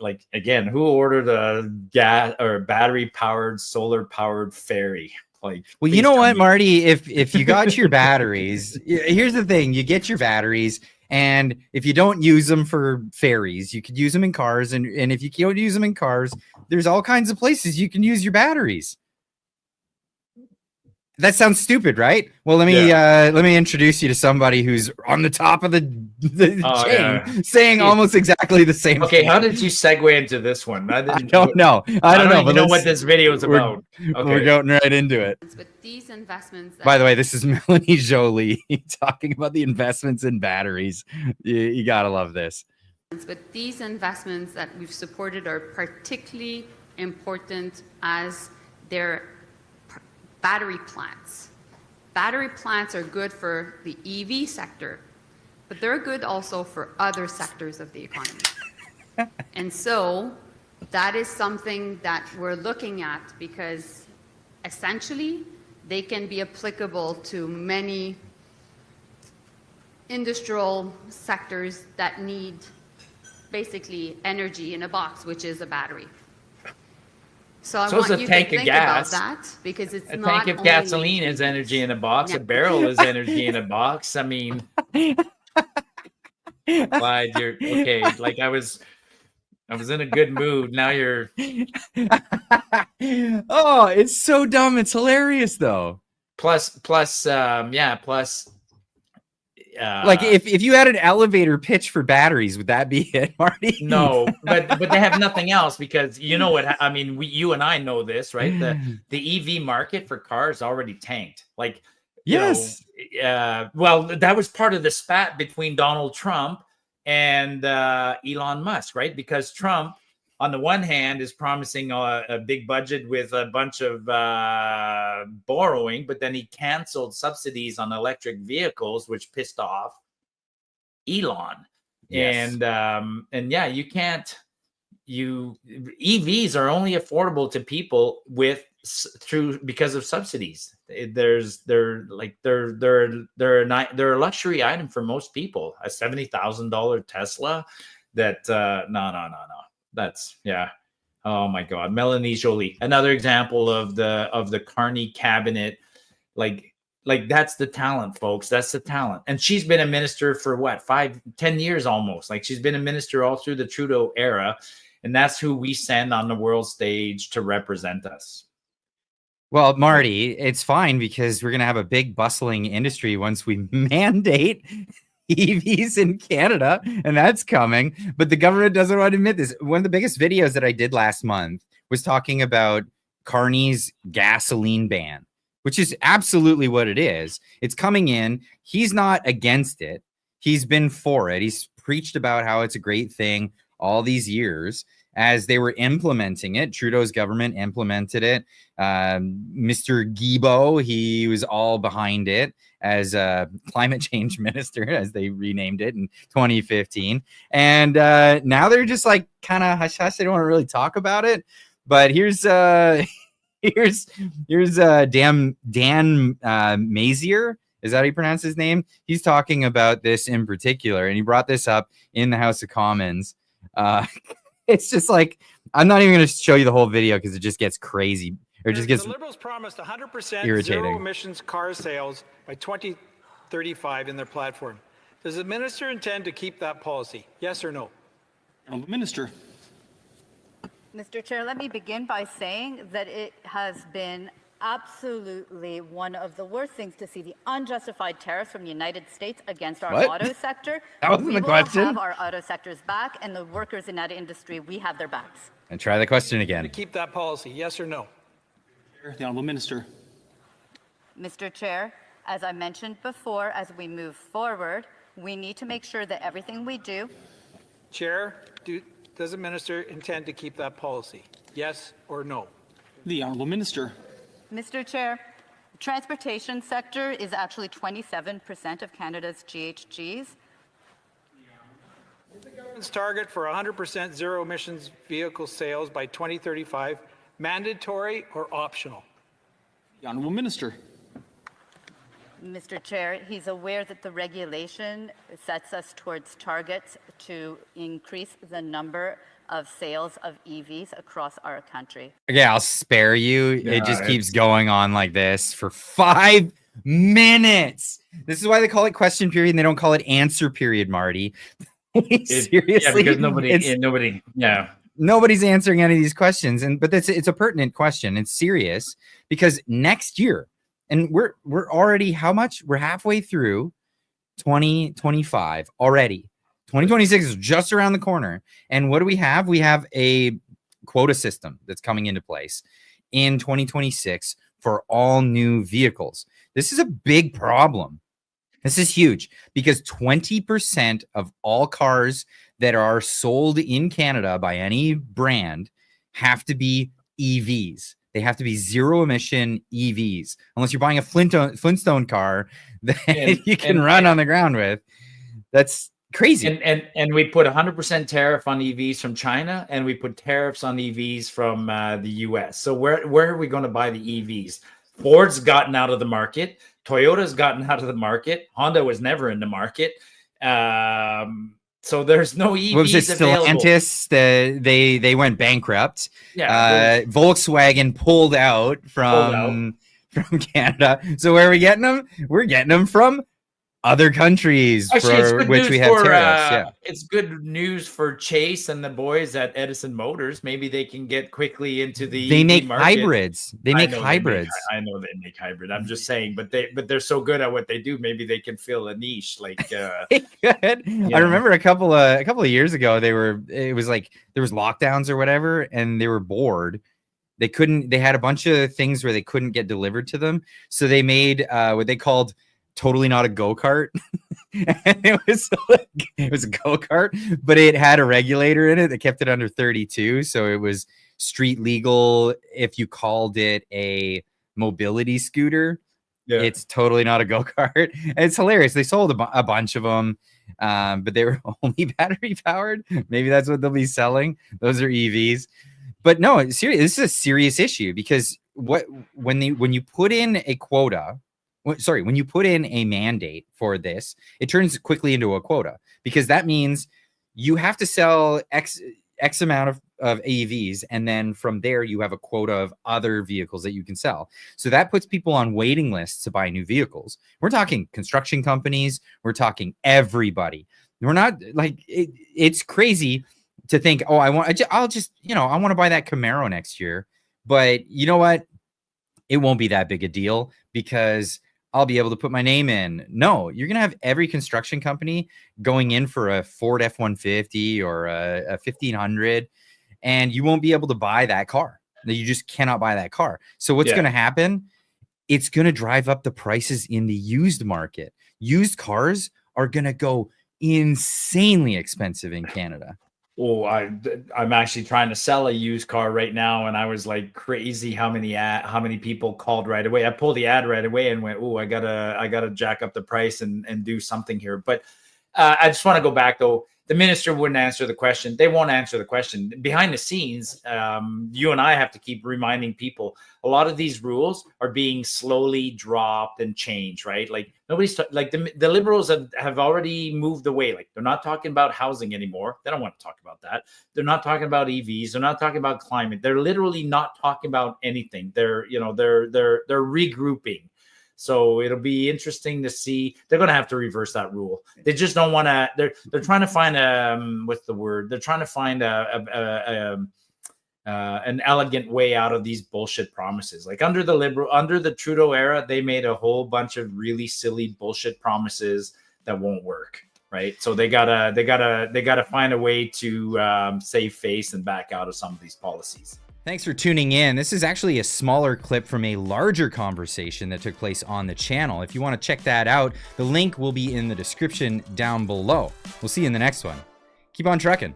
like again, who ordered a gas or battery powered, solar powered ferry? Like, well, you know what, Marty, if you got your batteries, here's the thing, you get your batteries, and if you don't use them for ferries, you could use them in cars, and if you can't use them in cars, there's all kinds of places you can use your batteries. That sounds stupid, right? Well, let me introduce you to somebody who's on the top of the chain, saying almost exactly the same thing. How did you segue into this one? I don't know. I don't even know what this video is about. We're going right into it. With these investments, by the way, this is Mélanie Joly talking about the investments in batteries. You gotta love this. But these investments that we've supported are particularly important as they're battery plants. Battery plants are good for the EV sector, but they're good also for other sectors of the economy. And so that is something that we're looking at, because essentially they can be applicable to many industrial sectors that need basically energy in a box, which is a battery. So I want you to think about that, because it's not a tank of gasoline is energy in a box. A barrel is energy in a box. I mean, Clyde, you're okay. Like I was in a good mood. Now you're. Oh, it's so dumb. It's hilarious though. Plus. Like if you had an elevator pitch for batteries, would that be it, Marty? No, but they have nothing else, because you know what I mean. You and I know this, right? The EV market for cars already tanked. Like, yes. Well, that was part of the spat between Donald Trump and Elon Musk, right? Because Trump, on the one hand, is promising a big budget with a bunch of borrowing, but then he canceled subsidies on electric vehicles, which pissed off Elon. Yes. And yeah, you can't. EVs are only affordable to people because of subsidies. They're a luxury item for most people. A $70,000 Tesla. That no. That's oh my God. Mélanie Joly, another example of the Carney cabinet. Like that's the talent, folks. That's the talent. And she's been a minister for what, 5-10 years almost. Like she's been a minister all through the Trudeau era. And that's who we send on the world stage to represent us. Well, Marty, it's fine, because we're going to have a big bustling industry once we mandate EVs in Canada, and that's coming. But the government doesn't want to admit this. One of the biggest videos that I did last month was talking about Carney's gasoline ban, which is absolutely what it is. It's coming in. He's not against it. He's been for it. He's preached about how it's a great thing all these years. As they were implementing it, Trudeau's government implemented it. Mr. Guilbeault, he was all behind it as a climate change minister, as they renamed it in 2015. And now they're just like kind of hush hush. They don't want to really talk about it. But here's Dan Mazier. Is that how you pronounce his name? He's talking about this in particular, and he brought this up in the House of Commons. It's just like, I'm not even going to show you the whole video because it just gets crazy. Or it just gets the Liberals promised 100% irritating. Zero emissions car sales by 2035 in their platform. Does the minister intend to keep that policy? Yes or no? Minister. Mr. Chair, let me begin by saying that it has been absolutely one of the worst things to see the unjustified tariffs from the United States against our auto sector. That wasn't the question. We will have our auto sectors back, and the workers in that industry, we have their backs. And try the question again. To keep that policy, yes or no? The Honourable Minister. Mr. Chair, as I mentioned before, as we move forward, we need to make sure that everything we do. Chair, does the minister intend to keep that policy? Yes or no? The Honourable Minister. Mr. Chair, the transportation sector is actually 27% of Canada's GHGs. Is the government's target for 100% zero emissions vehicle sales by 2035 mandatory or optional? The Honourable Minister. Mr. Chair, he's aware that the regulation sets us towards targets to increase the number of sales of EVs across our country. Okay, I'll spare you. Yeah, It just keeps going on like this for 5 minutes. This is why they call it question period and they don't call it answer period, Marty. Seriously, yeah, because nobody's answering any of these questions, but it's a pertinent question. It's serious because next year, and we're already how much? We're halfway through 2025 already. 2026 is just around the corner. And what do we have? We have a quota system that's coming into place in 2026 for all new vehicles. This is a big problem. This is huge because 20% of all cars that are sold in Canada by any brand have to be EVs. They have to be zero emission EVs, unless you're buying a Flintstone car that you can run on the ground with. That's crazy. And we put 100% tariff on EVs from China, and we put tariffs on EVs from the US. So where are we going to buy the EVs? Ford's gotten out of the market. Toyota's gotten out of the market. Honda was never in the market. So there's no EVs what was it, available. Stellantis, they went bankrupt. Yeah, Volkswagen pulled out from Canada. So where are we getting them? We're getting them from other countries for which we have tariffs. It's good news for Chase and the boys at Edison Motors. Maybe they can get quickly into the they EV make market. hybrids. They make hybrids. I know they make hybrid. I'm just saying, but they're so good at what they do. Maybe they can fill a niche. Like I remember a couple of years ago, it was like there was lockdowns or whatever, and they were bored. They had a bunch of things where they couldn't get delivered to them. So they made what they called Totally Not a Go-Kart. And it was a go-kart, but it had a regulator in it that kept it under 32. So it was street legal. If you called it a mobility scooter, it's totally not a go-kart. It's hilarious. They sold a bunch of them, but they were only battery powered. Maybe that's what they'll be selling. Those are EVs. But no, it's serious. This is a serious issue because when you put in a quota, when you put in a mandate for this, it turns quickly into a quota because that means you have to sell X amount of EVs. And then from there, you have a quota of other vehicles that you can sell. So that puts people on waiting lists to buy new vehicles. We're talking construction companies. We're talking everybody. We're not like it's crazy to think, oh, I want to buy that Camaro next year. But you know what? It won't be that big a deal because I'll be able to put my name in. No, you're going to have every construction company going in for a Ford F-150 or a 1500, and you won't be able to buy that car. You just cannot buy that car. So what's going to happen? It's going to drive up the prices in the used market. Used cars are going to go insanely expensive in Canada. Oh, I'm actually trying to sell a used car right now, and I was like crazy how many people called right away. I pulled the ad right away and went, oh, I gotta jack up the price and do something here. But I just want to go back though. The minister wouldn't answer the question. They won't answer the question. Behind the scenes, you and I have to keep reminding people a lot of these rules are being slowly dropped and changed, right? Like nobody's like the Liberals have already moved away. Like they're not talking about housing anymore. They don't want to talk about that. They're not talking about EVs. They're not talking about climate. They're literally not talking about anything. They're regrouping. So it'll be interesting to see. They're going to have to reverse that rule. They just don't want to. They're trying to find what's the word? They're trying to find an elegant way out of these bullshit promises. Like under the Trudeau era, they made a whole bunch of really silly bullshit promises that won't work. Right. So they gotta find a way to save face and back out of some of these policies. Thanks for tuning in. This is actually a smaller clip from a larger conversation that took place on the channel. If you want to check that out, the link will be in the description down below. We'll see you in the next one. Keep on trucking.